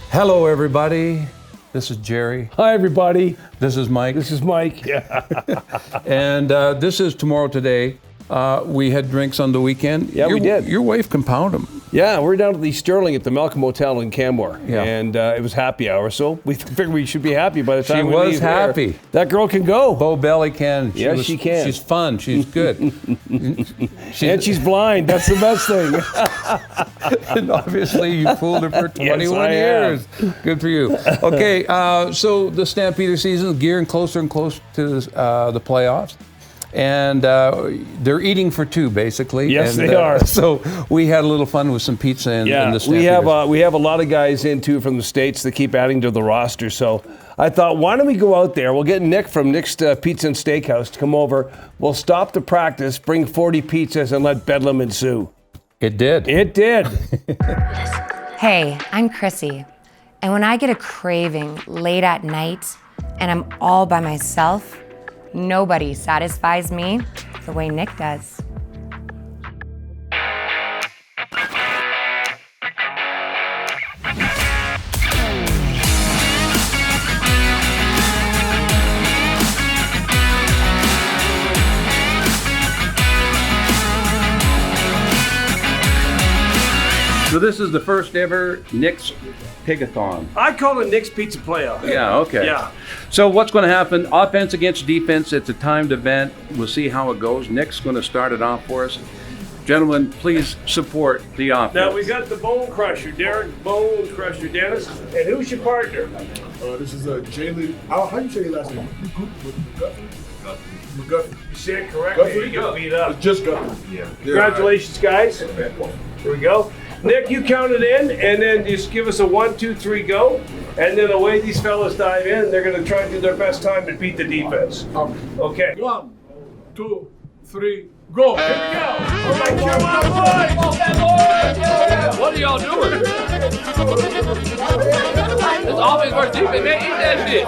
Hello, everybody. This is Jerry. Hi, everybody. This is Mike. This is Mike. Yeah. And this is Tomorrow Today. We had drinks on the weekend. Yeah, we did. Your wife can pound them. Yeah, we're down to the Sterling at the Malcolm Hotel in Canmore. Yeah. And it was happy hour, so we figured we should be happy by the time we was leave happy. Here. That girl can go. Bo Belly can. She can. She's fun. She's good. And she's blind. That's the best thing. And obviously, you fooled her for 21 Yes, years. Good for you. Okay, so the Stampeders season is gearing closer and closer to the playoffs. And they're eating for two, basically. Yes, and, they are. So we had a little fun with some pizza in the Stampeders. we have a lot of guys in, too, from the States that keep adding to the roster. So I thought, why don't we go out there? We'll get Nick from Nick's Pizza and Steakhouse to come over. We'll stop the practice, bring 40 pizzas, and let bedlam ensue. It did. It did. Hey, I'm Chrissy. And when I get a craving late at night and I'm all by myself, nobody satisfies me the way Nick does. So this is the first ever Nick's Pigathon. I call it Nick's Pizza Playoff. Yeah, okay. Yeah. So what's going to happen? Offense against defense. It's a timed event. We'll see how it goes. Nick's going to start it off for us. Gentlemen, please support the offense. Now we got the Bonecrusher, Bonecrusher Dennis. And who's your partner? This is Jaylan. How do you say your last name? Guthrie. You say it correctly. Guthrie? You get beat up. It's just Guthrie. Yeah. Congratulations, guys. Here we go. Nick, you count it in, and then just give us a 1, 2, 3, go. And then the way these fellas dive in, they're going to try to do their best time to beat the defense. Okay. 1, 2, 3, go. Here we go. All right, cheer 'em on, boys. What are y'all doing? It's offense versus defense, man. Eat that shit.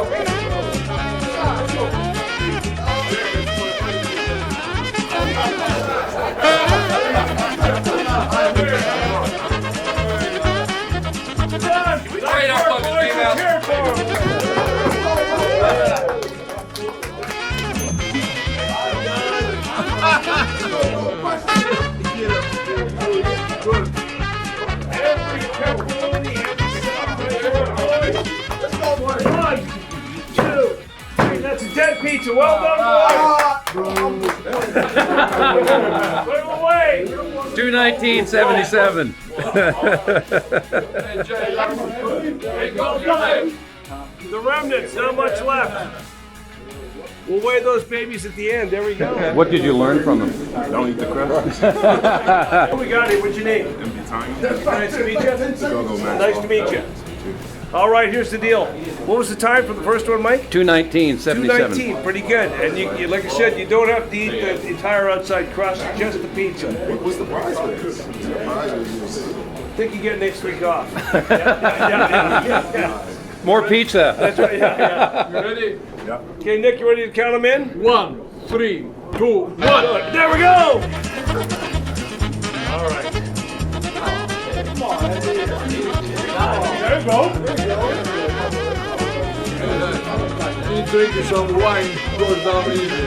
Straight up fucking female. Cheer for 'em. Every pepperoni, every stuff right there, boys. Let's go, boys. 1, 2, 3. That's a dead pizza. Well done, boys. Put him away. 219.77. The remnants, not much left. We'll weigh those babies at the end. There we go. What did you learn from them? Don't eat the crust. Who we got here? What's your name? MBI Tanyi. Nice to meet you. Dagogo Maxwell. Nice to meet you. All right, here's the deal. What was the time for the first one, Mike? 219.77. 2:19. Pretty good. And you, like I said, you don't have to eat the entire outside crust, just the pizza. What's the prize for this? I think you get next week off. Yeah. More pizza. That's right. Yeah. You ready? Yeah. Okay, Nick, you ready to count them in? 1, 3, 2, 1. There we go. All right. There you go. You drink some wine, goes down easy.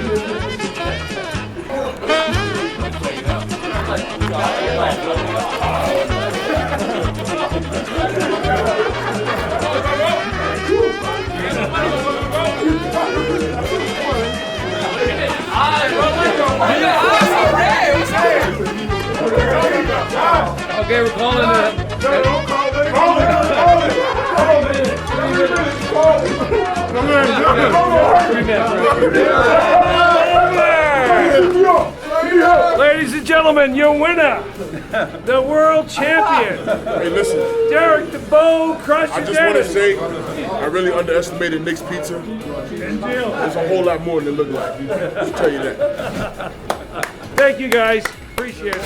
Okay, we're calling it. Don't call it. Call it. Ladies and gentlemen, your winner, the world champion, Hey, listen. Derek the Bonecrusher I just want to Dennis. say, I really underestimated Nick's Pizza. There's a whole lot more than it looked like. I'll tell you that. Thank you guys, appreciate it.